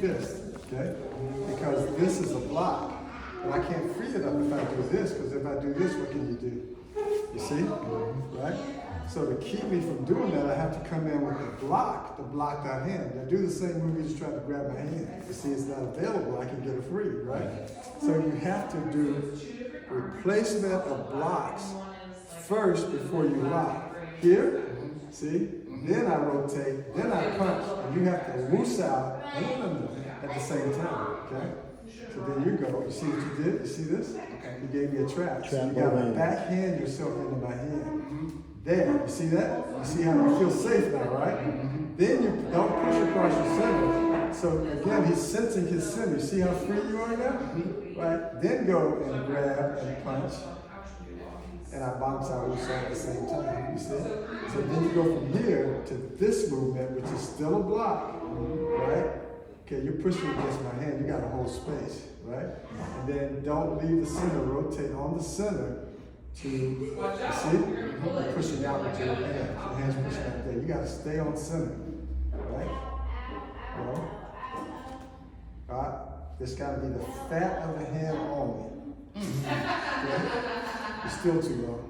this, okay? Because this is a block, but I can't free it up if I do this, because if I do this, what can you do? You see, right? So to keep me from doing that, I have to come in with a block to block that hand. I do the same move, you just try to grab my hand. You see, it's not available, I can get it free, right? So you have to do replacement of blocks first before you lock. Here, see? Then I rotate, then I punch, and you have to loose out at the same time, okay? So there you go. You see what you did? You see this? You gave me a trap. So you got to backhand yourself into my hand. There, you see that? You see how you feel safe now, right? Then you don't push across your center. So again, he's sensing his center. You see how free you are now? Right? Then go and grab and punch. And I bounce out also at the same time, you see? So then you go from here to this movement, which is still a block, right? Okay, you're pushing against my hand, you got a whole space, right? And then don't leave the center, rotate on the center to, you see? You're pushing out with your hand, your hand's pushing out there. You gotta stay on center, right? Well, all right, this gotta be the fat of the hand only. Okay? You're still too low.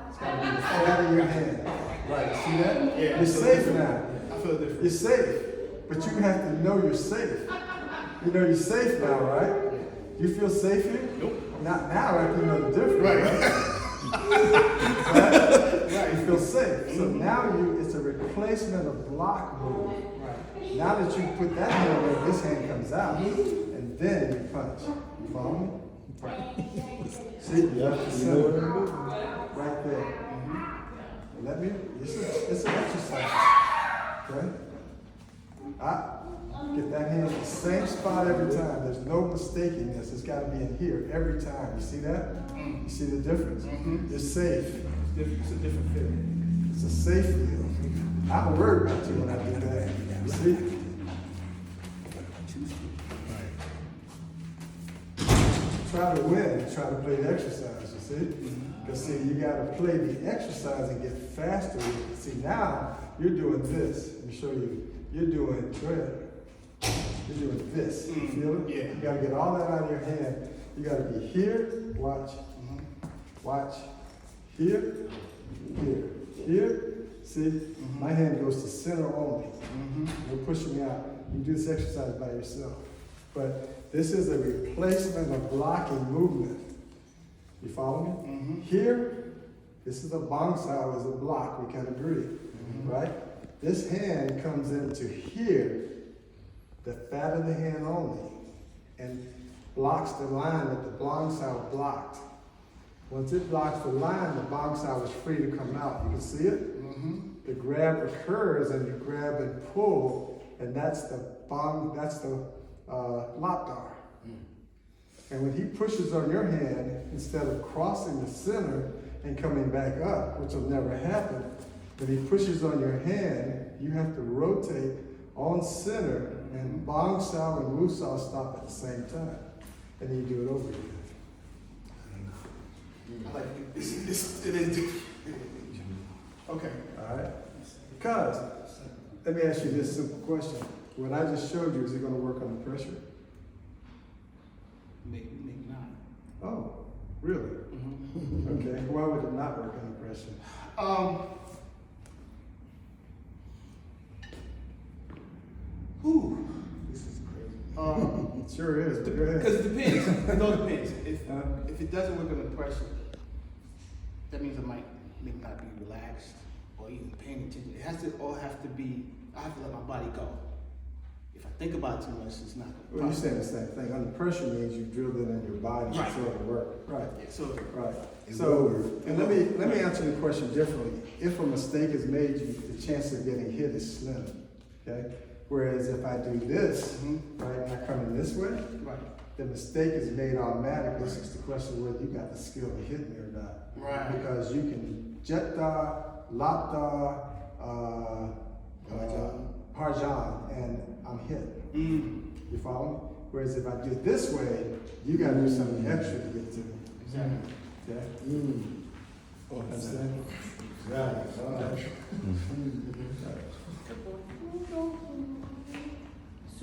It's gotta be the fat of your hand. Right, see that? Yeah, you're safe now. I feel different. You're safe. But you have to know you're safe. You know you're safe now, right? You feel safe here? Nope. Not now, right? You know the difference, right? Right, you feel safe. So now it's a replacement of block move. Right. Now that you put that hand away, this hand comes out, and then you punch. You follow me? Right. See? Right there. Let me, it's an exercise. Okay? Get that hand in the same spot every time. There's no mistaking this. It's got to be in here every time. You see that? You see the difference? You're safe. It's a different feeling. It's a safe feel. I don't worry about you when I do that. You see? Try to win. Try to play the exercise. You see? Because see, you got to play the exercise and get faster. See, now you're doing this. Let me show you. You're doing good. You're doing this. You feel it? Yeah. You got to get all that out of your hand. You got to be here. Watch. Watch. Here. Here. Here. See? My hand goes to center only. You're pushing out. You do this exercise by yourself. But this is a replacement of blocking movement. You follow me? Here, this is a bounce out as a block. We can agree. Right? This hand comes into here, the fat of the hand only, and blocks the line that the bounce out blocked. Once it blocks the line, the bounce out is free to come out. You can see it? The grab occurs and you grab and pull, and that's the Pak Dar. And when he pushes on your hand, instead of crossing the center and coming back up, which will never happen, when he pushes on your hand, you have to rotate on center and Pak Sao and Wu Sao stop at the same time. And then you do it over again. I like it. It is different. Okay. All right. Because, let me ask you this simple question. What I just showed you, is it going to work under pressure? Maybe not. Oh, really? Okay. Why would it not work under pressure? This is crazy. It sure is. But go ahead. Because it depends. It all depends. If it doesn't work under pressure, that means I might not be relaxed or even paying attention. It has to all have to be. I have to let my body go. If I think about it too much, it's not going to. Well, you're saying the same thing. Under pressure means you drilled it in your body Right. so it'll work. Right. Yeah, so Right. So, and let me answer the question differently. If a mistake is made, the chance of getting hit is slim. Okay. Whereas if I do this, right, and I come in this way, right. the mistake is made automatically. It's just the question whether you got the skill to hit me or not. Right. Because you can jet da, lap da, harjan, and I'm hit. You follow me? Whereas if I do it this way, you got to do something extra to get to me. Exactly. Okay? Understand? So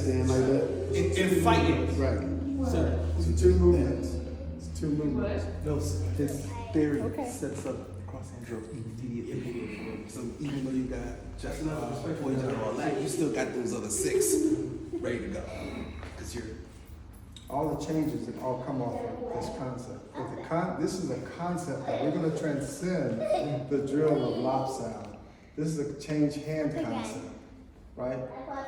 stand like that. In fighting. Right. So, It's two movements. It's two movements. No, his theory Okay. sets up cross-hand drills immediately. So even though you got just poison and all that, you still got those other 6 ready to go. Cause you're All the changes that all come off of this concept. But this is a concept that we're going to transcend the drill of Pak Sao. This is a change hand concept, right?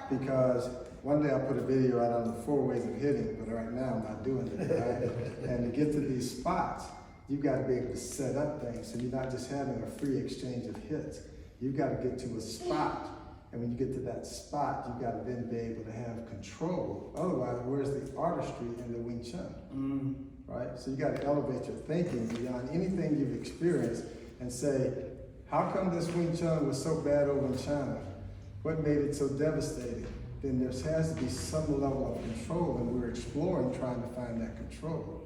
Because one day I'll put a video out on the 4 ways of hitting, but right now I'm not doing it, right? And to get to these spots, you've got to be able to set up things so you're not just having a free exchange of hits. You've got to get to a spot. And when you get to that spot, you've got to then be able to have control. Otherwise, where's the artistry in the Wing Chun? Right? So you got to elevate your thinking beyond anything you've experienced and say, how come this Wing Chun was so bad over in China? What made it so devastating? Then there has to be some level of control, and we're exploring trying to find that control.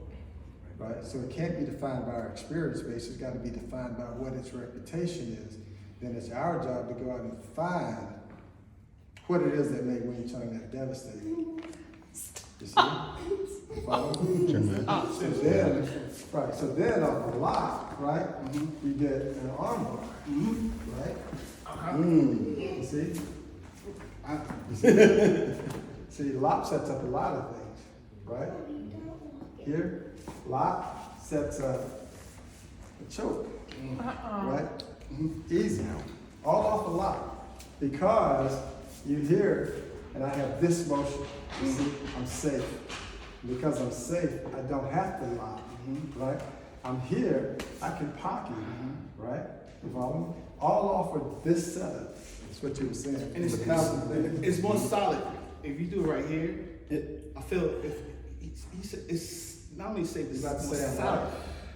Right? So it can't be defined by our experience base, it's got to be defined by what its reputation is. Then it's our job to go out and find what it is that made Wing Chun that devastating. You see? Follow? So then, right, so then on the lock, right, you get an arm bar, right? You see? You see? See, lock sets up a lot of things, right? Here, lock sets up a choke, right? Easy. All off the lock. Because you hear, and I have this motion. You see, I'm safe. Because I'm safe, I don't have to lock, right? I'm here, I can pocket, right? You follow me? All off of this setup. That's what you were saying. and it's more solid. If you do it right here, I feel if he said it's not only safe, it's You're about to more say I'm solid, right.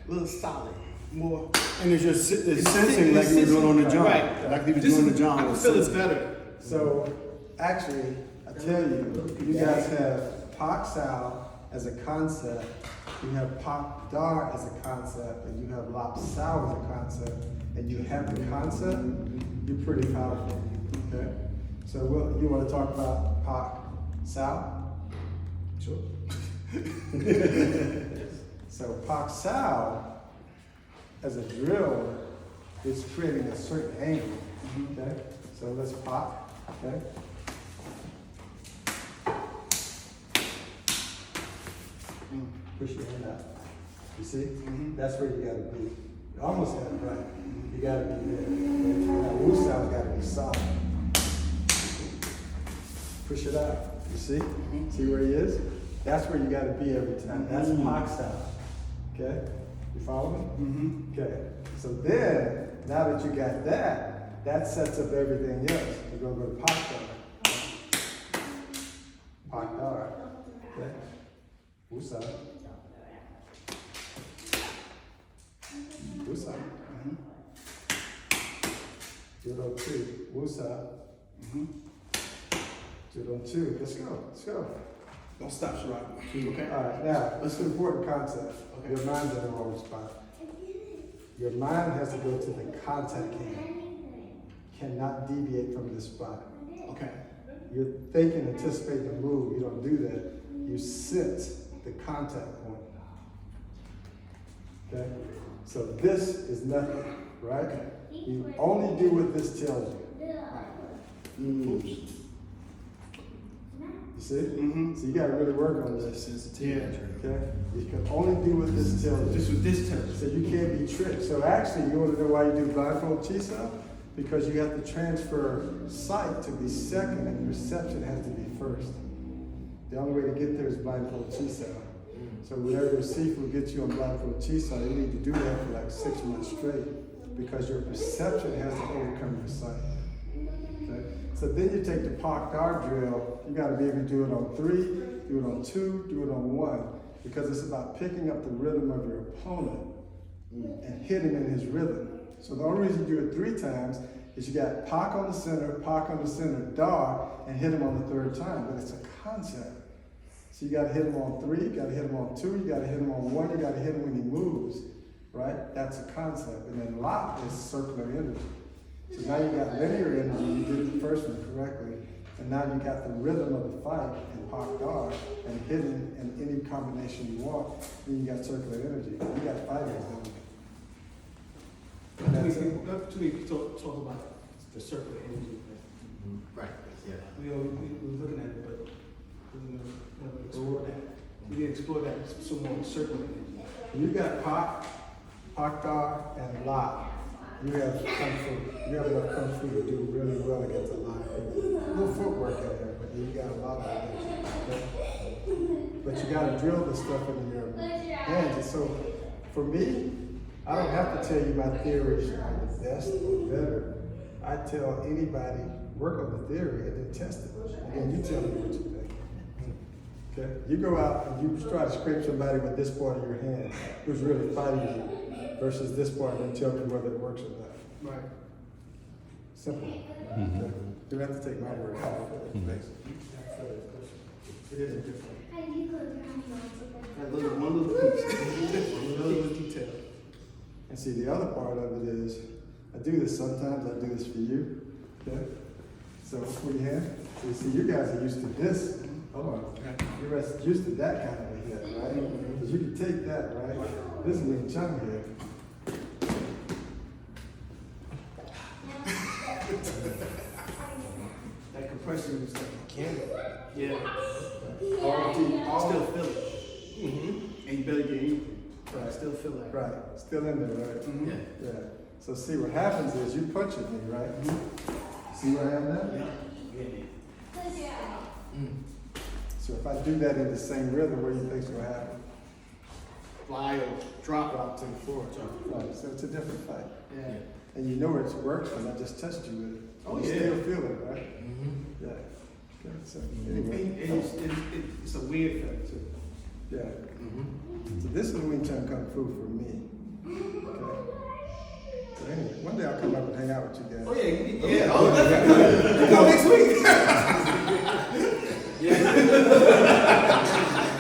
a little solid, more. and it's just It's sensing like you were doing on the John. Right. Like you were This doing is- the John. I can was feel it's sensing. better. So, actually, I tell you, you guys have Pak Sao as a concept, you have Pak Dar as a concept, and you have Pak Sao as a concept, and you have the concept, you're pretty powerful, okay? So, you want to talk about Pak Sao? Sure. So, Pak Sao, as a drill, is creating a certain angle, okay? So let's pop, okay? Push your hand out. You see? That's where you gotta be. You almost got it right. You gotta be there. Now, Wu Sao's gotta be solid. Push it out. You see? See where he is? That's where you gotta be every time. That's Pak Sao. Okay? You follow me? Okay. So then, now that you got that, that sets up everything else. We're gonna go to Pak Dar. Pak Dar. Okay? Wu Sao. Wu Sao. Judo 2. Wu Sao. Judo 2. Let's go. Let's go. Don't stop, Sharad. Okay. All right, now, this is an important concept. Okay. Your mind's in the wrong spot. Your mind has to go to the contact hand. Cannot deviate from this spot. Okay. You're thinking, anticipating the move. You don't do that. You sit the contact point. Okay? So this is nothing, right? You only do what this tells you. You see? So you got to really work on this. Sensitivity. Okay? You can only do what this tells you. This was this turn. So you can't be tricked. So actually, you want to know why you do blindfold Chisa? Because you have to transfer sight to be second and perception has to be first. The only way to get there is blindfold Chisa. So whenever your Sifu gets you on blindfold Chisa, you need to do that for like 6 months straight because your perception has to overcome your sight. Okay? So then you take the Pak Dar drill, you got to be able to do it on 3, do it on 2, do it on 1, because it's about picking up the rhythm of your opponent and hitting in his rhythm. So the only reason you do it 3 times is you got Pak on the center, Dar, and hit him on the 3rd time, but it's a concept. So you got to hit him on 3, you got to hit him on 2, you got to hit him on 1, you got to hit him when he moves, right? That's a concept. And then lock is circular energy. So now you got linear energy, you did the first one correctly, and now you got the rhythm of the fight in Pak Dar and hidden in any combination you want, then you got circular energy. You got fighters doing it. Not too many people talk about the circular energy. Right, yeah. We were looking at it, but we never explored that. We didn't explore that some more circular energy. You got Pak Dar, and La. You have Kung Fu. You have enough Kung Fu to do really well against a lot of people. A little footwork in there, but you got a lot of it. Okay? But you got to drill this stuff into your hands. And so, for me, I don't have to tell you my theories are the best or better. I tell anybody, work on the theory and then test it. And then you tell me what you think. Okay? You go out and you try to scrape somebody with this part of your hand who's really fighting you versus this part and then tell me whether it works or not. Right. Simple. Okay? You have to take my word for it. It is a different. That one little piece, one little detail. And see, the other part of it is, I do this sometimes, I do this for you. Okay? So, put your hand. So, you see, you guys are used to this. Hold on. You're used to that kind of a hit, right? Because you can take that, right? This is Wing Chun here. That compression is like, yeah. All Still feel it. And you better get anything. Right. Still feel that. Right, still in there, right? Mhm. Yeah. Yeah. So see, what happens is you punch at me, right? See where I am now? So if I do that in the same rhythm, what do you think's gonna happen? Fly or drop. Drop to the floor. Right, so it's a different fight. Yeah. And you know it's works because I just touched you with it. Oh, You yeah. still feel it, right? Yeah. Okay, so anyway. And it's a weird feeling too. Yeah. So this is Wing Chun Kung Fu for me. Okay. So anyway, one day I'll come up and hang out with you guys. Oh yeah, yeah. Oh, definitely.